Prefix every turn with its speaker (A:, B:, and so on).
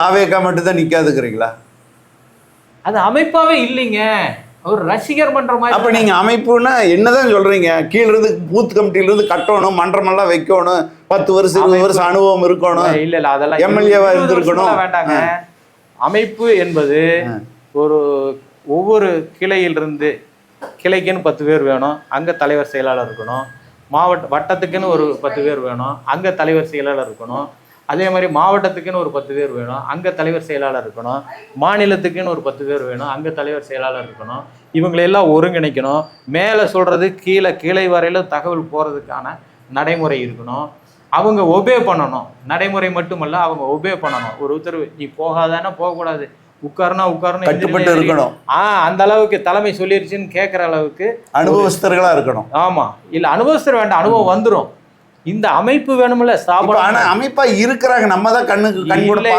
A: தாவேக்கா மட்டும் தான் நிக்காதுக்கிறீங்களா?
B: அது அமைப்பாவே இல்லைங்க, ஒரு ரசிகர் மன்ற மாதிரி.
A: அப்ப நீங்க அமைப்புன்னா என்னதான் சொல்றீங்க? கீழ இருந்து பூத் கமிட்டில இருந்து கட்டணும், மன்றமெல்லாம் வைக்கணும், 10 வருஷம் 20 வருஷம் அனுபவம் இருக்கணும்,
B: இல்ல அதெல்லாம்
A: எம்எல்ஏவா இருந்திருக்கணும்.
B: வேண்டாங்க. அமைப்பு என்பது ஒரு ஒவ்வொரு கிளையிலிருந்து கிளைக்குன்னு 10 பேர் வேணும், அங்க தலைவர் செயலாளர் இருக்கணும். வட்டத்துக்குன்னு ஒரு 10 பேர் வேணும், அங்க தலைவர் செயலாளர் இருக்கணும். அதே மாதிரி மாவட்டத்துக்குன்னு ஒரு 10 பேர் வேணும், அங்க தலைவர் செயலாளர் இருக்கணும். மாநிலத்துக்குன்னு ஒரு 10 பேர் வேணும், அங்க தலைவர் செயலாளர் இருக்கணும். இவங்களெல்லாம் ஒருங்கிணைக்கணும். மேலே சொல்றது கிளை வரையில தகவல் போறதுக்கான நடைமுறை இருக்கணும். அவங்க ஒபே பண்ணணும். நடைமுறை மட்டுமல்ல, அவங்க ஒபே பண்ணணும். ஒரு உத்தரவு நீ போகாதானே போகக்கூடாது, உட்காருன்னு
A: கட்டுப்பட்டு இருக்கணும்.
B: அந்த அளவுக்கு தலைமை சொல்லிருச்சுன்னு கேட்குற அளவுக்கு
A: அனுபவஸ்தர்களா இருக்கணும்.
B: ஆமா, இல்ல அனுபவஸ்தர் வேண்டாம், அனுபவம் வந்துடும். இந்த அமைப்பு வேணும்ல,
A: அமைப்பா இருக்கிறாங்க, நம்ம தான் கண்ணுக்கு கண் கூட